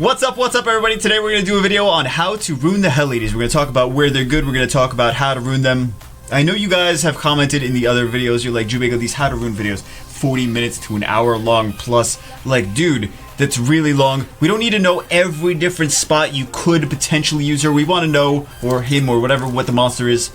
What's up everybody? Today we're going to do a video on how to rune the Hell Ladies. We're going to talk about where they're good, we're going to talk about how to rune them. I know you guys have commented in the other videos, you're like, Jubego, these how to rune videos, 40 minutes to an hour long plus. Like, dude, that's really long. We don't need to know every different spot you could potentially use her. We want to know, or him, or whatever, what the monster is.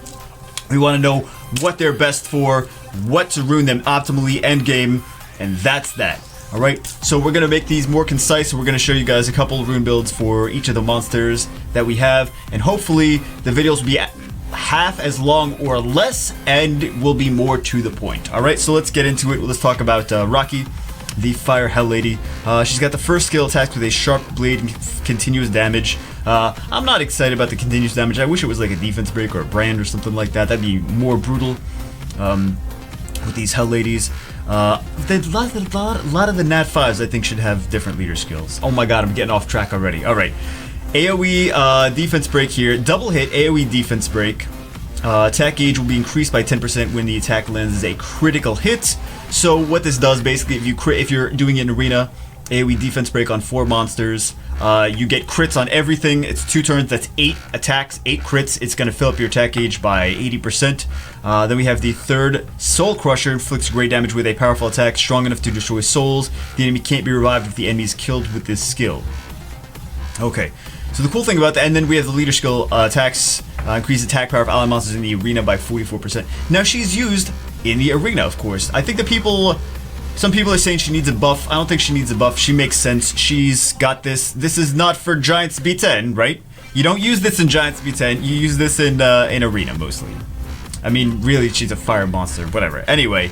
We want to know what they're best for, what to rune them optimally, endgame, and that's that. Alright, so we're going to make these more concise, so we're going to show you guys a couple of rune builds for each of the monsters that we have, and hopefully the videos will be half as long or less, and will be more to the point. Alright, so let's get into it. Let's talk about Raki, the Fire Hell Lady. She's got the first skill attack with a sharp blade and continuous damage. I'm not excited about the continuous damage. I wish it was like a defense break or a brand or something like that. That'd be more brutal with these Hell Ladies. A lot of the Nat 5s I think should have different leader skills. Oh my god, I'm getting off track already. Alright. AoE defense break here. Double hit AoE defense break. Attack gauge will be increased by 10% when the attack lands as a critical hit. So what this does basically, if you're doing it in arena, AoE defense break on 4 monsters, you get crits on everything. It's 2 turns, that's 8 attacks, 8 crits. It's going to fill up your attack gauge by 80%. Then we have the third Soul Crusher, inflicts great damage with a powerful attack strong enough to destroy souls. The enemy can't be revived if the enemy is killed with this skill. Okay, so the cool thing about that, and then we have the leader skill, attacks, increase attack power of ally monsters in the arena by 44%. Now she's used in the arena, of course. I think some people are saying she needs a buff. I don't think she needs a buff. She makes sense. She's got this. This is not for Giants B10, right? You don't use this in Giants B10. You use this in arena mostly. I mean, really, she's a fire monster. Whatever. Anyway,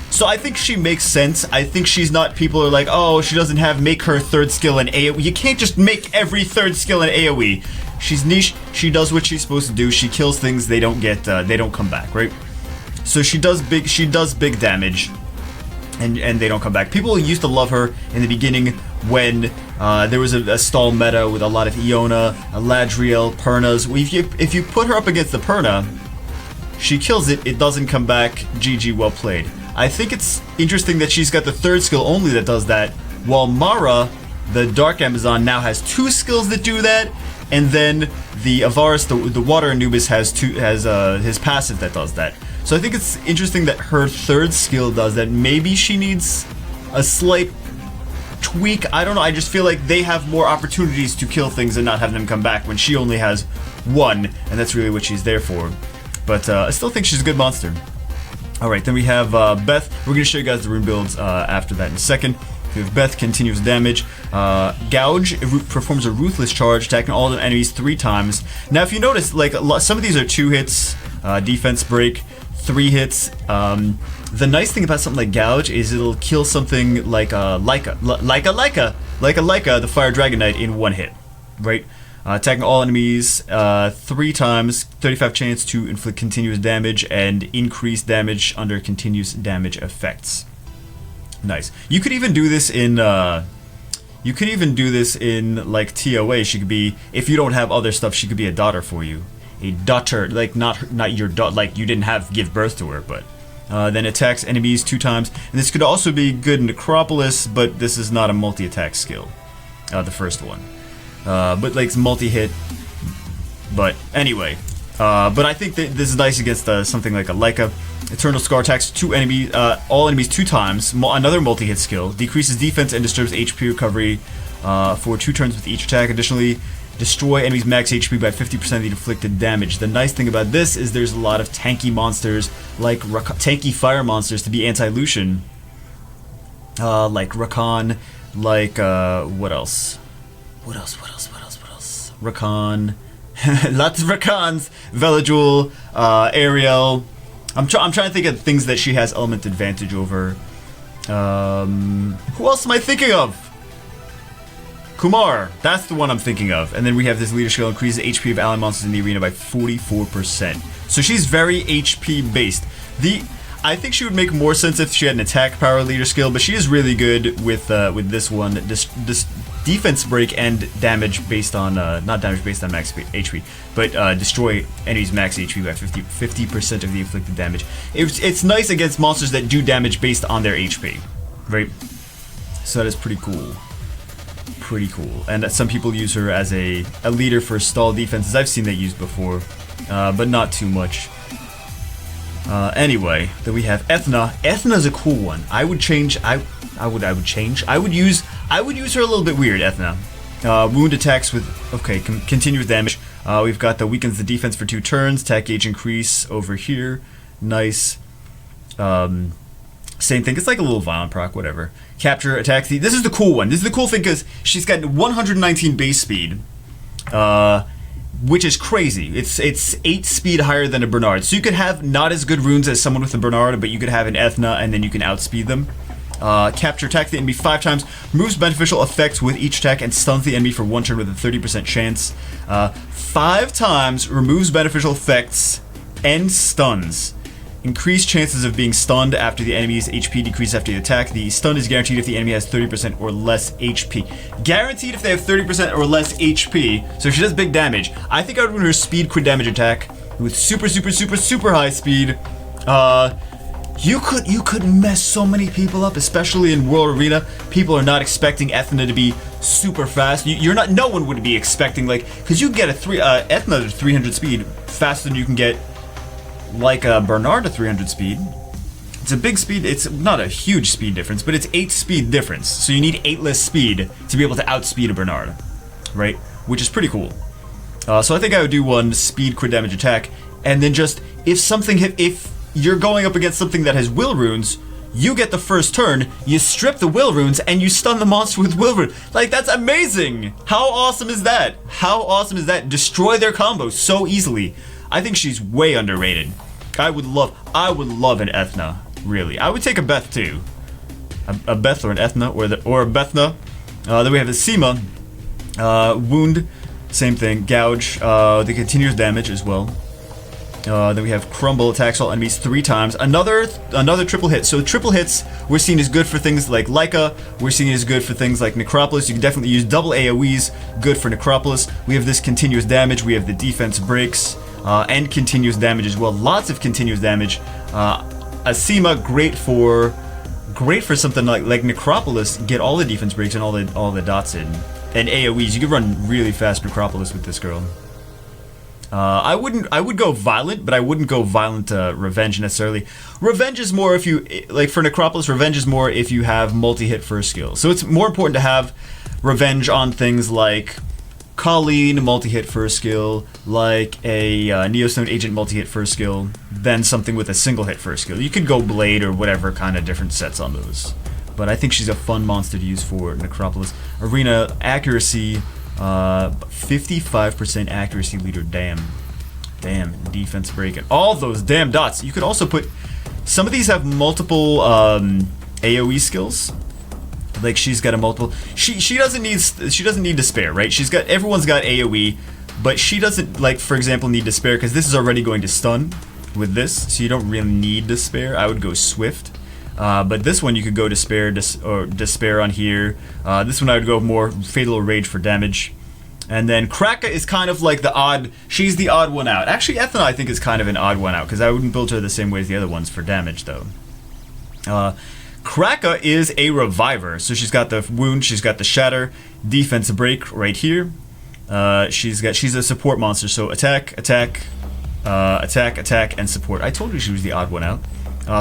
so I think she makes sense. I think she's not. People are like, oh, she doesn't make her third skill in AoE. You can't just make every third skill in AoE. She's niche. She does what she's supposed to do. She kills things. They don't come back, right? So she does big damage. And they don't come back. People used to love her in the beginning when there was a stall meta with a lot of Iona, Ladriel, Pernas. If you put her up against the Perna, she kills it, it doesn't come back, GG, well played. I think it's interesting that she's got the third skill only that does that, while Mara, the Dark Amazon, now has 2 skills that do that, and then the Avaris, the Water Anubis, has his passive that does that. So I think it's interesting that her third skill does that. Maybe she needs a slight tweak. I don't know. I just feel like they have more opportunities to kill things and not have them come back when she only has 1, and that's really what she's there for. But I still think she's a good monster. Alright, then we have Beth. We're going to show you guys the rune builds after that in a second. We have Beth, continuous damage. Gouge, it performs a ruthless charge, attacking all the enemies 3 times. Now if you notice, like some of these are 2 hits, defense break, 3 hits. The nice thing about something like Gouge is it'll kill something like a Leica, the Fire Dragon Knight in 1 hit, right? Attacking all enemies 3 times, 35 chance to inflict continuous damage and increase damage under continuous damage effects. Nice. You could even do this in like TOA. She could be, if you don't have other stuff, she could be a daughter for you. A daughter, like not your daughter, like you didn't give birth to her, but then attacks enemies 2 times. And this could also be good in Necropolis, but this is not a multi-attack skill, the first one. But like multi-hit. But anyway, but I think that this is nice against something like a Leica. Eternal Scar attacks all enemies 2 times. Another multi-hit skill, decreases defense and disturbs HP recovery for 2 turns with each attack. Additionally, destroy enemies max HP by 50% of the inflicted damage. The nice thing about this is there's a lot of tanky monsters, like tanky fire monsters to be anti-Lucian. Like Rakan, like, what else? What else? Rakan. Lots of Rakans. Veladjul, Ariel. I'm trying to think of things that she has element advantage over. Who else am I thinking of? Kumar, that's the one I'm thinking of. And then we have this leader skill, increases HP of ally monsters in the arena by 44%. So she's very HP based. I think she would make more sense if she had an attack power leader skill, but she is really good with this one. This defense break and damage based on not damage based on max HP, but destroy enemies max HP by 50% of the inflicted damage. It's nice against monsters that do damage based on their HP, right? So that is pretty cool. pretty cool. And some people use her as a leader for stall defenses. I've seen that used before, but not too much. Anyway, then we have Ethna. Ethna's a cool one. I would change. I would use her a little bit weird. Ethna. Wound attacks with continuous damage. We've got the weakens the defense for 2 turns. Attack gauge increase over here. Nice. Same thing. It's like a little violent proc, whatever. Capture attacks. This is the cool one. This is the cool thing because she's got 119 base speed, which is crazy. It's 8 speed higher than a Bernard. So you could have not as good runes as someone with a Bernard, but you could have an Ethna, and then you can outspeed them. Capture attack the enemy 5 times, removes beneficial effects with each attack, and stuns the enemy for 1 turn with a 30% chance. 5 times, removes beneficial effects and stuns. Increased chances of being stunned after the enemy's HP decrease after the attack. The stun is guaranteed if the enemy has 30% or less HP. Guaranteed if they have 30% or less HP. So if she does big damage, I think I would run her speed crit damage attack with super high speed. You could mess so many people up, especially in World Arena. People are not expecting Ethna to be super fast. No one would be expecting, like, because you can get Ethna to 300 speed faster than you can get like a Bernard to 300 speed. It's a big speed. It's not a huge speed difference, but it's 8 speed difference. So you need 8 less speed to be able to outspeed a Bernard, right? Which is pretty cool. So I think I would do 1 speed crit damage attack, and then just if you're going up against something that has will runes, you get the first turn, you strip the will runes, and you stun the monster with will rune. Like, that's amazing! How awesome is that? How awesome is that? Destroy their combos so easily. I think she's way underrated. I would love an Ethna, really. I would take a Beth too. A Beth or an Ethna or a Bethna. Then we have Asima. Wound, same thing. Gouge, the continuous damage as well. Then we have Crumble, attacks all enemies 3 times. Another triple hit. So triple hits we're seeing is good for things like Leica. We're seeing is good for things like Necropolis. You can definitely use double AoEs, good for Necropolis. We have this continuous damage. We have the defense breaks, and continuous damage as well. Lots of continuous damage. Asima, great for something like Necropolis. Get all the defense breaks and all the dots in. And AoEs. You can run really fast Necropolis with this girl. I would go violent, but I wouldn't go violent revenge necessarily. Revenge is more if you, like for Necropolis, revenge is more if you have multi-hit first skill. So it's more important to have revenge on things like Colleen multi-hit first skill, like a Neostone Agent multi-hit first skill, than something with a single hit first skill. You could go Blade or whatever kind of different sets on those. But I think she's a fun monster to use for Necropolis. Arena accuracy. 55% accuracy leader. Damn, defense breaking. All those damn dots. You could also put. Some of these have multiple AOE skills. Like she's got a multiple. She doesn't need despair, right? Everyone's got AOE, but she doesn't, like, for example, need despair because this is already going to stun with this, so you don't really need despair. I would go swift. But this one you could go despair on here. This one I would go more fatal rage for damage. And then Craka is kind of like she's the odd one out. Actually, Ethna I think is kind of an odd one out because I wouldn't build her the same way as the other ones for damage though. Craka is a reviver, so she's got the wound, she's got the shatter, defense break right here. She's a support monster, so attack, and support. I told you she was the odd one out.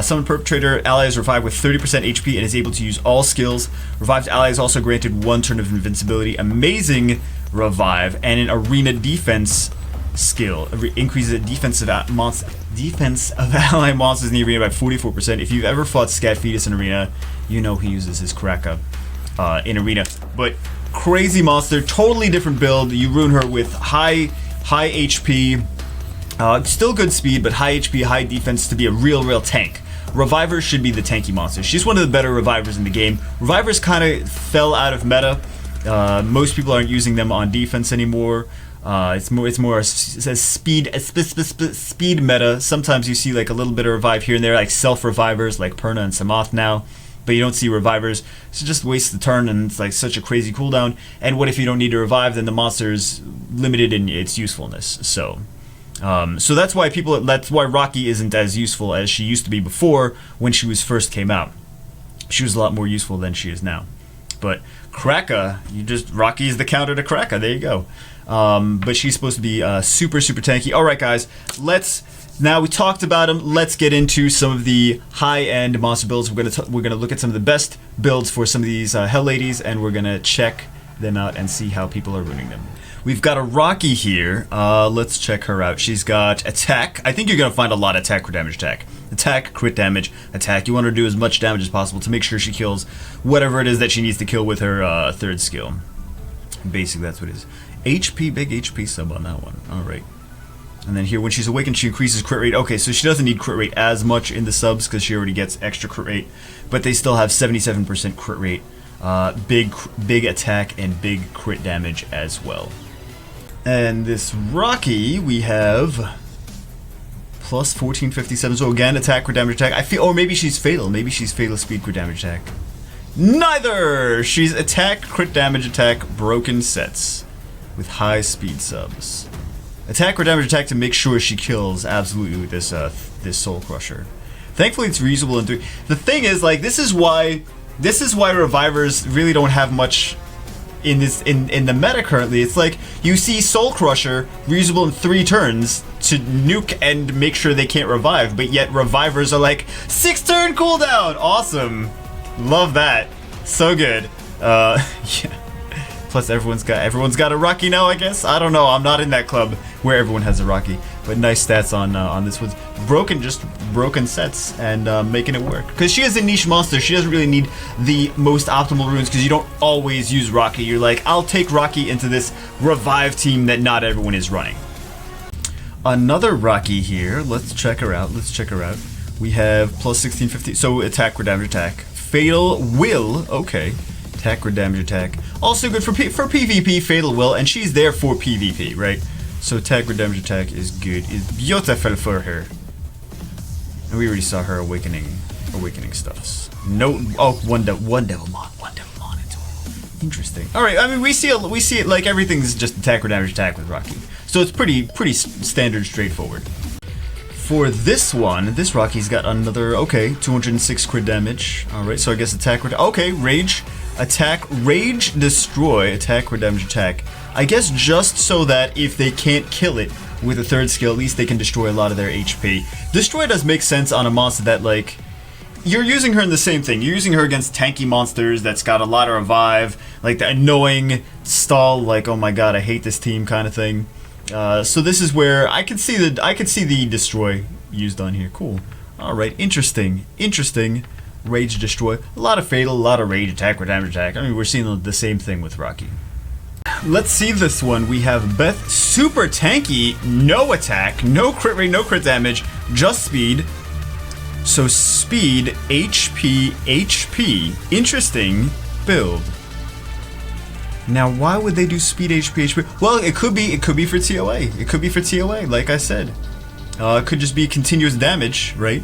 Summon Perpetrator, allies revive with 30% HP and is able to use all skills. Revived allies also granted 1 turn of invincibility. Amazing revive, and an arena defense skill. Increases the defense of ally monsters in the arena by 44%. If you've ever fought Scat Fetus in arena, you know he uses his Craka in arena. But crazy monster, totally different build. You ruin her with high HP. Still good speed, but high HP, high defense to be a real tank. Revivers should be the tanky monster. She's one of the better revivers in the game. Revivers kind of fell out of meta. Most people aren't using them on defense anymore. It's more a speed meta. Sometimes you see like a little bit of revive here and there, like self-revivers like Perna and Samoth now. But you don't see revivers. So just waste the turn, and it's like such a crazy cooldown. And what if you don't need to revive? Then the monster is limited in its usefulness. So that's why Raki isn't as useful as she used to be before when she first came out. She was a lot more useful than she is now. But Craka, Raki is the counter to Craka. There you go. But she's supposed to be super tanky. All right, guys, now we talked about them. Let's get into some of the high-end monster builds. We're gonna look at some of the best builds for some of these Hell Ladies, and we're gonna check them out and see how people are ruining them. We've got a Raki here. Let's check her out. She's got attack. I think you're gonna find a lot of attack, crit damage, attack. Attack, crit damage, attack. You want her to do as much damage as possible to make sure she kills whatever it is that she needs to kill with her third skill. Basically, that's what it is. HP, big HP sub on that one. All right. And then here, when she's awakened, she increases crit rate. Okay, so she doesn't need crit rate as much in the subs because she already gets extra crit rate, but they still have 77% crit rate, big attack, and big crit damage as well. And this Raki, we have plus 1457. So again, attack, crit damage, attack. I feel, or maybe she's fatal. Maybe she's fatal speed, crit damage, attack. Neither. She's attack, crit damage, attack, broken sets with high speed subs. Attack or damage attack to make sure she kills absolutely with this this Soul Crusher. Thankfully, it's reusable in 3. The thing is, like, this is why revivers really don't have much in the meta currently. It's like you see Soul Crusher reusable in 3 turns to nuke and make sure they can't revive, but yet revivers are like 6-turn cooldown. Awesome, love that, so good. Yeah. Plus, everyone's got a Raki now, I guess. I don't know. I'm not in that club where everyone has a Raki, but nice stats on this one. Broken sets and making it work. Because she is a niche monster. She doesn't really need the most optimal runes because you don't always use Raki. You're like, I'll take Raki into this revive team that not everyone is running. Another Raki here. Let's check her out. We have plus 1650. So attack or damage attack. Fatal will. Okay. Attack or damage attack. Also good for PvP, Fatal Will, and she's there for PvP, right? So attack or damage attack is good. Is beautiful for her. And we already saw her awakening stuffs. No, one devil mon into it. Interesting. All right, I mean we see it like everything's just attack or damage attack with Raki. So it's pretty standard, straightforward. For this one, this Raki's got another 206 crit damage. All right, so I guess attack. Okay, rage. Attack, rage, destroy, attack, or damage, attack. I guess just so that if they can't kill it with a third skill, at least they can destroy a lot of their HP. Destroy does make sense on a monster that, like, you're using her in the same thing. You're using her against tanky monsters that's got a lot of revive, like the annoying stall, like, oh my god, I hate this team kind of thing. So this is where I could see the destroy used on here. Cool. All right, interesting. Rage, destroy, a lot of fatal, a lot of rage, attack or damage attack. I mean, we're seeing the same thing with Raki. Let's see this one. We have Beth, super tanky, no attack, no crit rate, no crit damage, just speed. So speed, HP. Interesting build. Now, why would they do speed, HP? Well, it could be for TOA. It could be for TOA, like I said. It could just be continuous damage, right?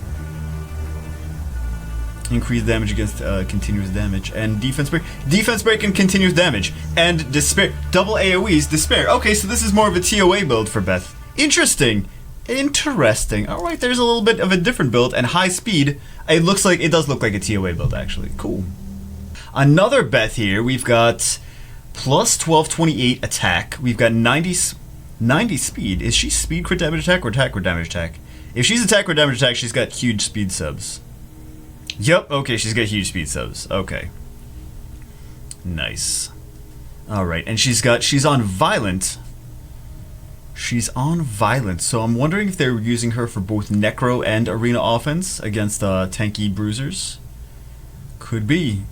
Increased damage against continuous damage and defense break and continuous damage and despair, double AoEs, despair. Okay, so this is more of a TOA build for Beth. Interesting. All right, there's a little bit of a different build and high speed. It does look like a TOA build actually. Cool. Another Beth here. We've got plus 1228 attack. We've got 90 speed. Is she speed, crit damage attack, or damage attack? If she's attack or damage attack, she's got huge speed subs. Yep, okay, she's got huge speed subs. Okay. Nice. Alright, and she's on violent. So I'm wondering if they're using her for both necro and arena offense against tanky bruisers. Could be.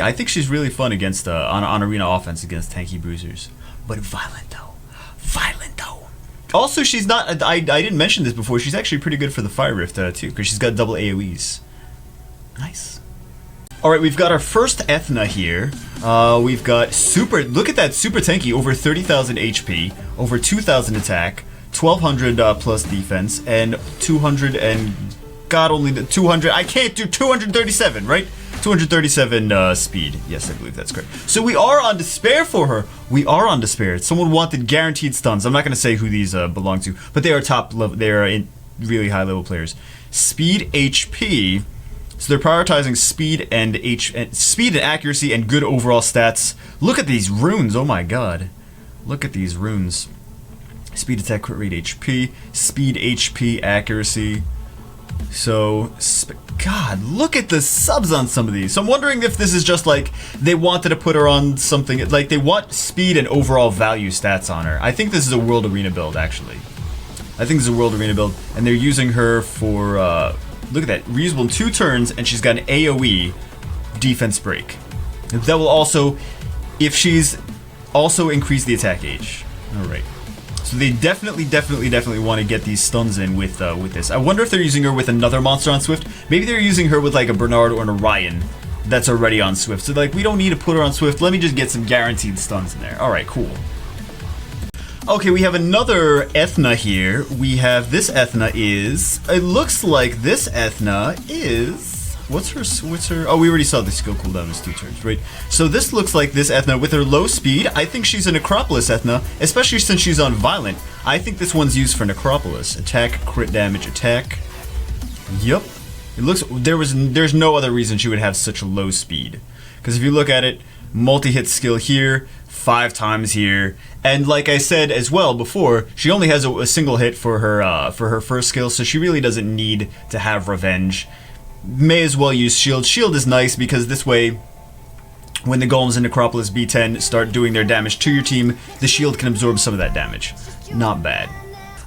I think she's really fun against on arena offense against tanky bruisers. But violent though. Also, she's not. I didn't mention this before. She's actually pretty good for the Fire Rift too, because she's got double AoEs. Nice. Alright, we've got our first Ethna here. We've got super, look at that, super tanky, over 30,000 HP, over 2,000 attack, 1,200 plus defense, and 200 and, god only the 200, I can't do 237, right? 237 speed. Yes, I believe that's correct. So we are on despair for her. Someone wanted guaranteed stuns. I'm not going to say who these belong to, but they are top level, they are in really high level players. Speed, HP, So they're prioritizing speed and speed and accuracy and good overall stats. Look at these runes. Oh my god. Look at these runes. Speed, attack, crit rate, HP, speed, HP, accuracy. So, God, look at the subs on some of these. So I'm wondering if this is just like they wanted to put her on something, like they want speed and overall value stats on her. I think this is a World Arena build, actually. I think this is a World Arena build, and they're using her for, look at that, reusable in 2 turns, and she's got an AoE defense break. That will also, if she's also increase the attack gauge. Alright. So they definitely want to get these stuns in with this. I wonder if they're using her with another monster on Swift. Maybe they're using her with like a Bernard or an Orion that's already on Swift. So like, we don't need to put her on Swift. Let me just get some guaranteed stuns in there. Alright, cool. Okay, we have another Ethna here. We have this Ethna is... It looks like this Ethna is... What's her... Oh, we already saw the skill cooldown is 2 turns, right? So this looks like this Ethna with her low speed. I think she's a Necropolis Ethna, especially since she's on Violent. I think this one's used for Necropolis. Attack, crit damage, attack. Yup. It looks... There's no other reason she would have such a low speed. Because if you look at it, multi-hit skill here, 5 times here, and like I said as well before, she only has a single hit for her first skill, so she really doesn't need to have revenge. May as well use shield. Shield is nice because this way, when the golems in Necropolis B10 start doing their damage to your team, the shield can absorb some of that damage. Not bad.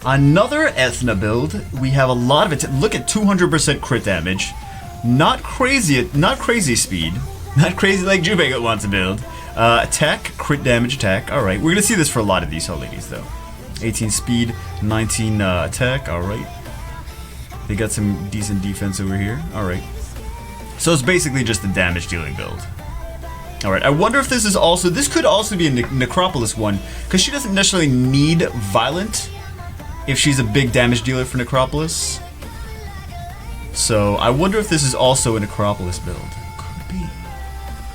Another Ethna build. We have a lot of it. Look at 200% crit damage. Not crazy speed. Not crazy like Jubega wants to build. Attack, crit damage, attack. Alright, we're gonna see this for a lot of these hell ladies though. 18 speed, 19 attack, alright. They got some decent defense over here. Alright. So it's basically just a damage dealing build. Alright, I wonder if this is also... This could also be a Necropolis one, because she doesn't necessarily need Violent if she's a big damage dealer for Necropolis. So I wonder if this is also a Necropolis build. Could be.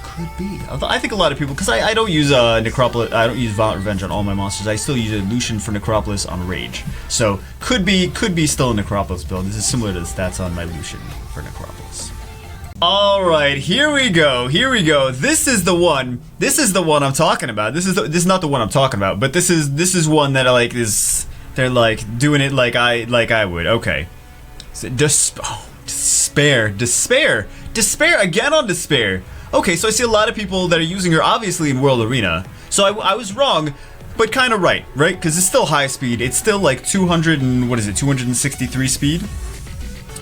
Could be. I think a lot of people... Because I don't use Necropolis... I don't use Violent Revenge on all my monsters. I still use a Lucian for Necropolis on Rage. So could be still a Necropolis build. This is similar to the stats on my Lucian for Necropolis. Alright, here we go. Here we go. This is the one. This is the one I'm talking about. This is not the one I'm talking about, but this is one that I like is... They're like doing it like I would. Okay. So despair again on despair. Okay, so I see a lot of people that are using her obviously in World Arena. So I was wrong, but kind of right? Because it's still high speed. It's still like 263 speed.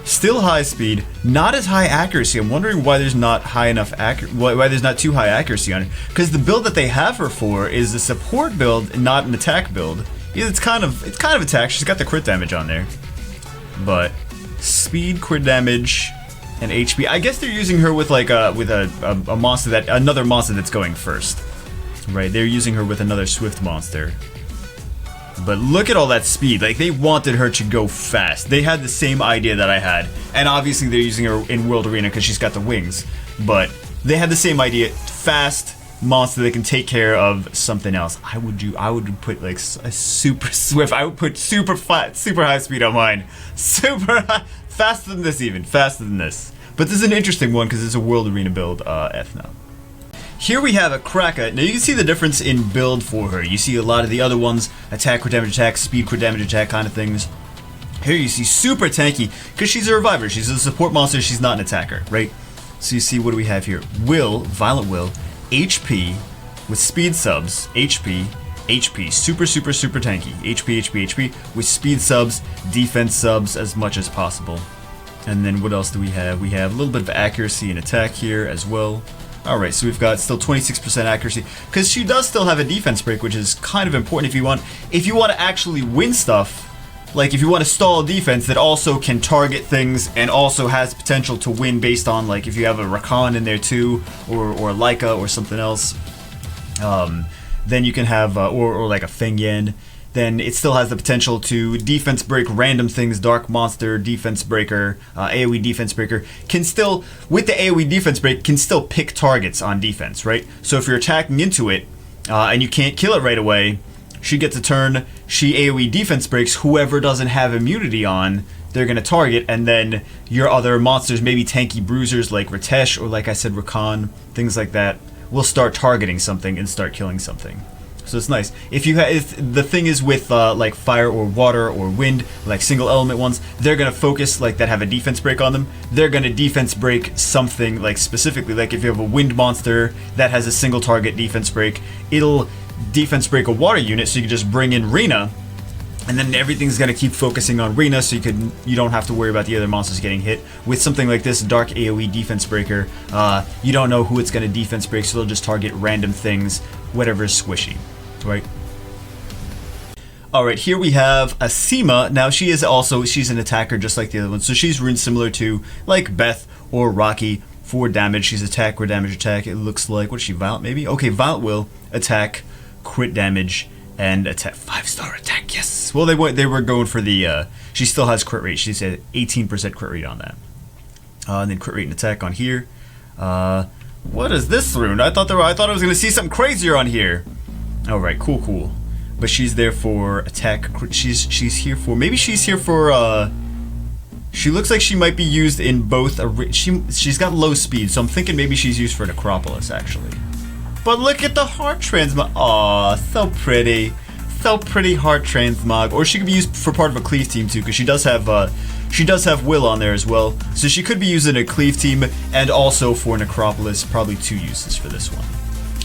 Still high speed, not as high accuracy. I'm wondering why there's not high enough why there's not too high accuracy on it. Because the build that they have her for is a support build, and not an attack build. It's kind of attack. She's got the crit damage on there, but speed, crit damage, and HP. I guess they're using her with like a monster another monster that's going first, right? They're using her with another swift monster. But look at all that speed. Like, they wanted her to go fast. They had the same idea that I had, and obviously they're using her in World Arena because she's got the wings. But they had the same idea: fast monster that can take care of something else. I would put like a super swift. I would put super high speed on mine. Super high, faster than this even, faster than this. But this is an interesting one because it's a World Arena build, Ethna. Here we have a Craka. Now you can see the difference in build for her. You see a lot of the other ones, attack, crit damage, attack, speed, crit damage, attack kind of things. Here you see super tanky because she's a reviver. She's a support monster. She's not an attacker, right? So you see, what do we have here? Will, violent will, HP with speed subs, HP, super tanky, HP with speed subs, defense subs as much as possible. And then what else do we have? We have a little bit of accuracy and attack here as well. Alright, so we've got still 26% accuracy, because she does still have a defense break, which is kind of important if you want to actually win stuff. Like, if you want to stall defense that also can target things and also has potential to win based on, like, if you have a Rakan in there too, or Leica or something else, then you can have, or like a Feng Yan, then it still has the potential to defense break random things. Dark Monster, Defense Breaker, AoE Defense Breaker, can still, with the AoE Defense Break, can still pick targets on defense, right? So if you're attacking into it, and you can't kill it right away, she gets a turn, she AoE Defense Breaks whoever doesn't have immunity on they're going to target, and then your other monsters, maybe tanky bruisers like Ritesh or like I said Rakan, things like that, will start targeting something and start killing something. So it's nice. If the thing is with like fire or water or wind, like single element ones, they're gonna focus like that have a defense break on them. They're gonna defense break something like specifically. Like if you have a wind monster that has a single target defense break, it'll defense break a water unit. So you can just bring in Rina, and then everything's gonna keep focusing on Rina, so you don't have to worry about the other monsters getting hit. With something like this dark AOE defense breaker, you don't know who it's gonna defense break, so they'll just target random things, whatever's squishy. Right. Alright, here we have Asima. Now she's an attacker just like the other one. So she's runed similar to like Beth or Raki for damage. She's attack or damage attack. It looks like, what is she, Violent maybe? Okay, Violent will attack, crit damage, and attack 5-star attack, yes. Well, they were going for the she still has crit rate. She said 18% crit rate on that. And then crit rate and attack on here. What is this rune? I thought I was gonna see something crazier on here. Alright, cool. But she's there for attack. She's here for, maybe she's here for, she looks like she might be used in both, she's got low speed, so I'm thinking maybe she's used for Necropolis, actually. But look at the heart transmog. Aw, so pretty. So pretty heart transmog. Or she could be used for part of a cleave team, too, because she does have Will on there as well. So she could be used in a cleave team, and also for Necropolis. Probably 2 uses for this one.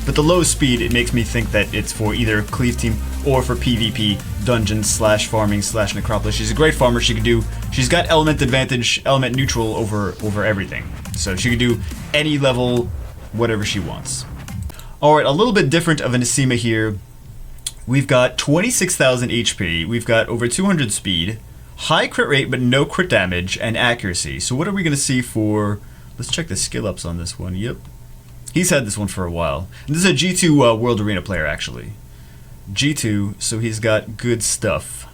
But the low speed, it makes me think that it's for either cleave team or for PvP, dungeons / farming / necropolis. She's a great farmer. She's got element advantage, element neutral over everything. So she could do any level, whatever she wants. Alright, a little bit different of an Asima here. We've got 26,000 HP. We've got over 200 speed, high crit rate but no crit damage, and accuracy. So what are we going to see for... Let's check the skill ups on this one. Yep. He's had this one for a while. And this is a G2 World Arena player, actually. G2, so he's got good stuff.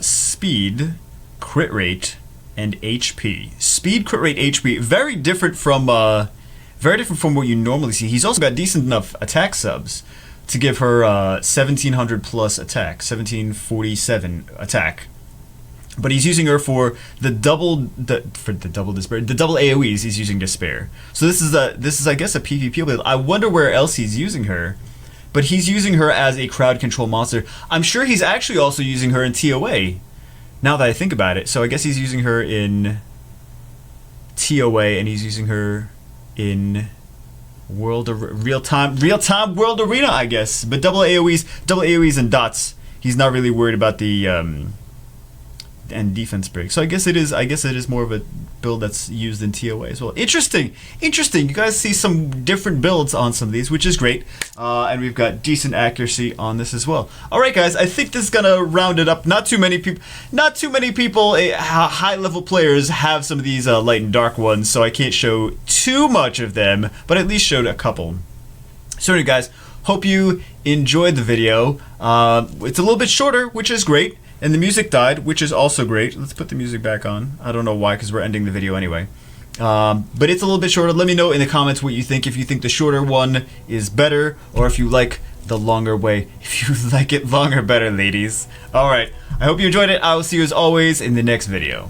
Speed, crit rate, and HP. Speed, crit rate, HP. Very different from what you normally see. He's also got decent enough attack subs to give her 1700 plus attack, 1747 attack. But he's using her for the double AoEs. He's using Despair. So this is I guess a PvP build. I wonder where else he's using her, but he's using her as a crowd control monster. I'm sure he's actually also using her in TOA. Now that I think about it, so I guess he's using her in TOA, and he's using her in real-time World Arena, I guess. But double AoEs and dots. He's not really worried about the and defense break. So I guess it is more of a build that's used in TOA as well. Interesting. You guys see some different builds on some of these, which is great. And we've got decent accuracy on this as well. All right, guys, I think this is gonna round it up. Not too many people, high-level players have some of these light and dark ones, so I can't show too much of them, but at least showed a couple. So anyway, guys, hope you enjoyed the video. It's a little bit shorter, which is great. And the music died, which is also great. Let's put the music back on. I don't know why, because we're ending the video anyway. But it's a little bit shorter. Let me know in the comments what you think. If you think the shorter one is better, or if you like the longer way. If you like it longer, better, ladies. Alright, I hope you enjoyed it. I will see you as always in the next video.